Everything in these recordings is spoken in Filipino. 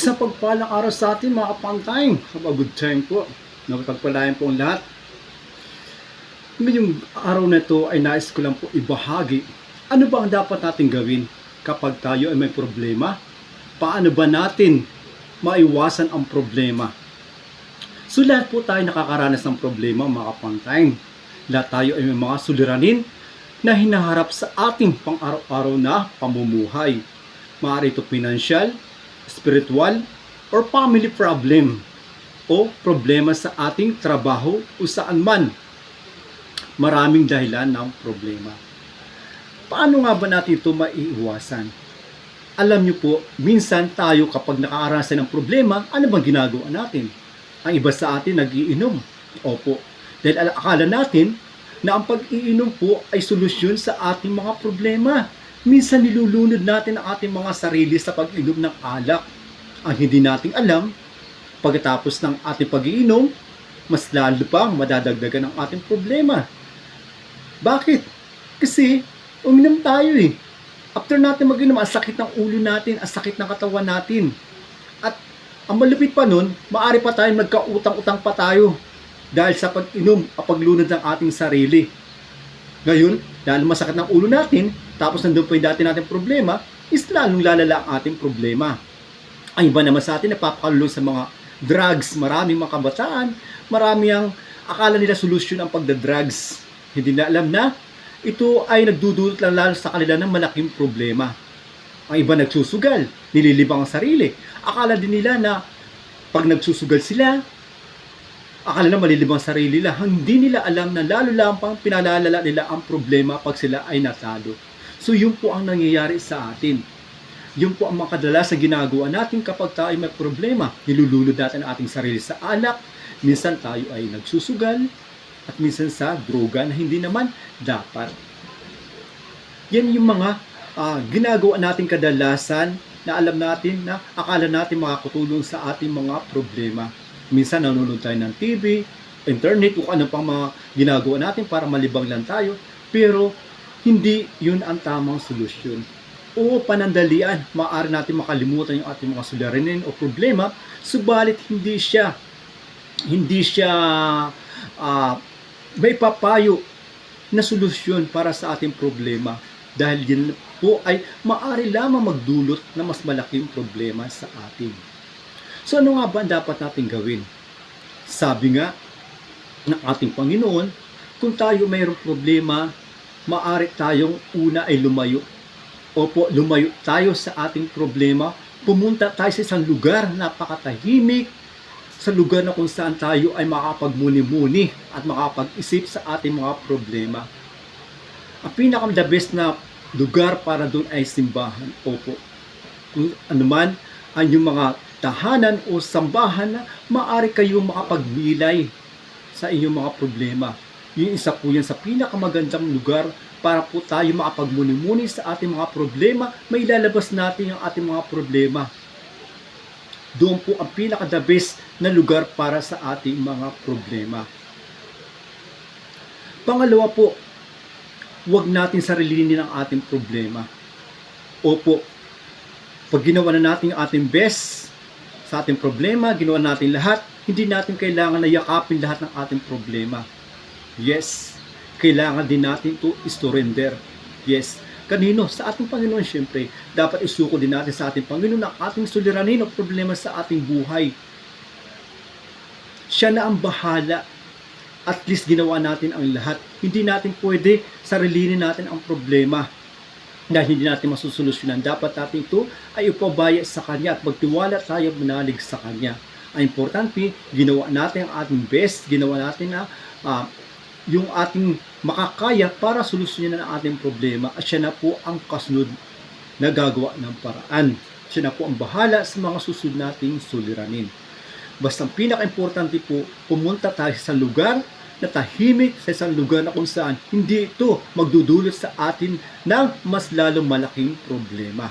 Isang pagpalang araw sa atin mga kapantay. Have a good time po. Napagpalayan po ang lahat. Ngayong araw na ito ay nais ko lang po ibahagi. Ano ba ang dapat natin gawin kapag tayo ay may problema? Paano ba natin maiwasan ang problema? So lahat po tayo nakakaranas ng problema mga kapantay. Lahat tayo ay may mga suliranin na hinaharap sa ating pang-araw-araw na pamumuhay. Maaari ito financial, spiritual, or family problem o problema sa ating trabaho o saan man. Maraming dahilan ng problema. Paano nga ba natin ito maiiwasan? Alam niyo po, minsan tayo kapag nakakarasan ng problema, ano bang ginagawa natin? Ang iba sa atin nag-iinom. Opo. Dahil akala natin na ang pag-iinom po ay solusyon sa ating mga problema. Minsan nilulunod natin ang ating mga sarili sa pag-inom ng alak. Ang hindi nating alam, pagkatapos ng ating pag-iinom, mas lalo pang madadagdagan ang ating problema. Bakit? Kasi uminom tayo eh. After natin mag-inom, ang sakit ng ulo natin, ang sakit ng katawan natin. At ang malupit pa nun, maaari pa tayong nagkautang-utang pa tayo dahil sa pag-inom at paglunod ng ating sarili. Ngayon, dahil masakit ng ulo natin, tapos nandun pa yung dati natin problema, is lalong lalala ang ating problema. Ang iba naman sa atin, napapakalulong sa mga drugs. Maraming mga kabataan, marami ang akala nila solusyon ang pagda-drugs. Hindi na alam na ito ay nagdudulot lang lalo sa kanila ng malaking problema. Ang iba nagsusugal, nililibang ang sarili. Akala din nila na pag nagsusugal sila, akala na malilibang ang sarili nila. Hindi nila alam na lalo lang pang pinalalala nila ang problema pag sila ay natalo. So yun po ang nangyayari sa atin. Yun po ang mga kadalas na ginagawa natin kapag tayo may problema. Nilulunod natin ang ating sarili sa alak. Minsan tayo ay nagsusugal. At minsan sa droga na hindi naman dapat. Yan yung mga ginagawa natin kadalasan na alam natin na akala natin makakatulong sa ating mga problema. Minsan nanonood tayo ng TV, internet, o ano pang mga ginagawa natin para malibang lang tayo. Pero hindi yun ang tamang solusyon. O panandalian, maaari natin makalimutan yung ating mga suliranin o problema, subalit hindi siya may papayo na solusyon para sa ating problema dahil din po ay maaari lamang magdulot na mas malaking problema sa atin. So ano nga ba ang dapat natin gawin? Sabi nga ng ating Panginoon, kung tayo mayroong problema, maaari tayong una ay lumayo. Opo, lumayo tayo sa ating problema, pumunta tayo sa isang lugar na napakatahimik, sa lugar na kung saan tayo ay makapagmuni-muni at makapag-isip sa ating mga problema. Ang pinaka-the best na lugar para doon ay simbahan. Opo. Kung ano man ang yung mga tahanan o sambahan na maaari kayong makapagmilay sa inyong mga problema. Yung isa po yan sa pinakamagandang lugar para po tayo makapagmuni-muni sa ating mga problema, may ilalabas natin ang ating mga problema. Doon po ang pinaka-the best na lugar para sa ating mga problema. Pangalawa po, huwag natin sarilinin ang ating problema. Opo, pag ginawa na natin ang ating best sa ating problema, ginawa natin lahat, hindi natin kailangan na yakapin lahat ng ating problema. Yes, kailangan din natin to surrender. Yes, kanino? Sa ating Panginoon siyempre. Dapat isuko din natin sa ating Panginoon ang ating suliranin o problema sa ating buhay. Siya na ang bahala. At least ginawa natin ang lahat. Hindi natin pwede sarilinin natin ang problema. Dahil hindi natin masusolusyonan. Dapat natin ito ay upabaya sa Kanya at magtiwala tayo manalig sa Kanya. Ang importante, ginawa natin ang ating best. Ginawa natin na yung ating makakaya para solusyonan ang ating problema at siya na po ang kasunod na gagawa ng paraan. Siya na po ang bahala sa mga susunod nating suliranin. Basta ang pinaka-importante po, pumunta tayo sa lugar na tahimik, sa isang lugar na kung saan hindi ito magdudulot sa atin ng mas lalong malaking problema.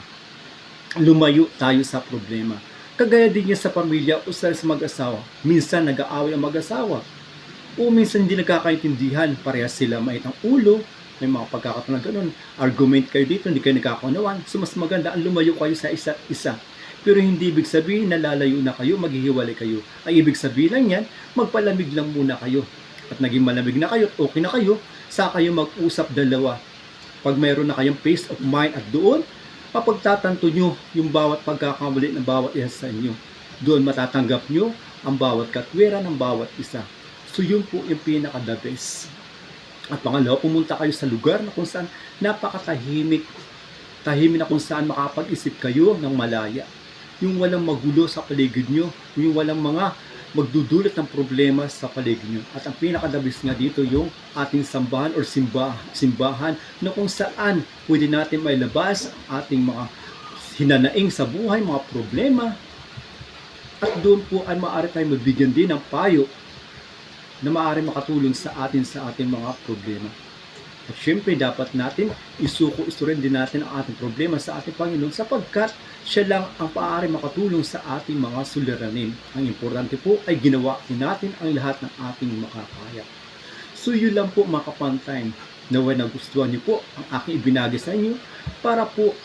Lumayo tayo sa problema. Kagaya din niya sa pamilya o sa mag-asawa. Minsan nag-aaway ang mag-asawa. O minsan hindi nagkakaintindihan, parehas sila mait ang ulo, may mga pagkakataon na ganun, argument kayo dito, hindi kayo nagkakaunawan, so mas maganda ang lumayo kayo sa isa't isa. Pero hindi ibig sabihin na lalayo na kayo, maghihiwalay kayo. Ang ibig sabihin lang yan, magpalamig lang muna kayo. At naging malamig na kayo at okay na kayo, sa kayo mag-usap dalawa. Pag mayroon na kayong peace of mind at doon, mapagtatanto nyo yung bawat pagkakamali ng bawat isa sa inyo. Doon matatanggap nyo ang bawat katwiran ng bawat isa. So yun po yung pinaka-the best. At pangalawa, pumunta kayo sa lugar na kung saan napakatahimik. Tahimik na kung saan makapag-isip kayo ng malaya. Yung walang magulo sa paligid nyo. Yung walang mga magdudulot ng problema sa paligid nyo. At ang pinakadabis nga dito yung ating sambahan or simbahan na kung saan pwede natin mailabas ang ating mga hinanaing sa buhay, mga problema. At doon po ay maaari tayong mabigyan din ng payo na maaari makatulong sa ating mga problema. At syempre, dapat natin isuko-isurin din natin ang ating problema sa ating Panginoon sapagkat siya lang ang maaari makatulong sa ating mga suliranin. Ang importante po ay ginawa natin ang lahat ng ating makakaya. So yun lang po mga kapantime, naway nagustuhan niyo po ang aking ibinagi sa inyo para po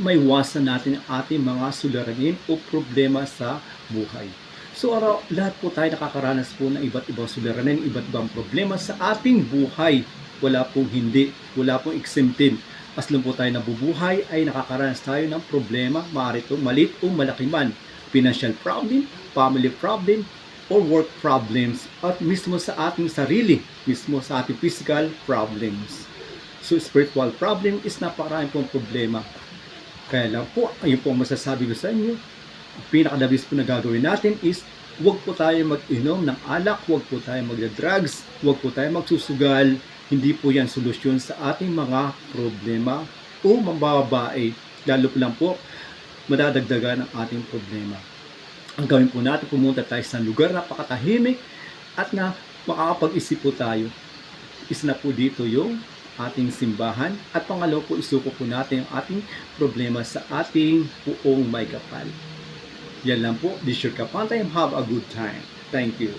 maiwasan natin ang ating mga suliranin o problema sa buhay. So lahat po tayo nakakaranas po ng iba't ibang suliranin, iba't ibang problema sa ating buhay. Wala pong hindi, wala pong exempted. As lang po tayo nabubuhay ay nakakaranas tayo ng problema, maaari itong maliit o malaki man. Financial problem, family problem, or work problems. At mismo sa ating sarili, mismo sa ating physical problems. So spiritual problem is napakarami pong problema. Kaya lang po, ayun po ang masasabi ko sa inyo. Ang pinakadabis po na gagawin natin is huwag po tayo mag-inom ng alak, huwag po tayo mag-drugs, huwag po tayo magsusugal. Hindi po yan solusyon sa ating mga problema o mababae. Lalo po lang po, madadagdagan ang ating problema. Ang gawin po natin, pumunta tayo sa lugar na napakatahimik at na makakapag-isip po tayo. Isa na po dito yung ating simbahan. At pangalawa po, isuko po natin ang ating problema sa ating puong may kapal. Yan lang po. This is your Kapantime. Have a good time. Thank you.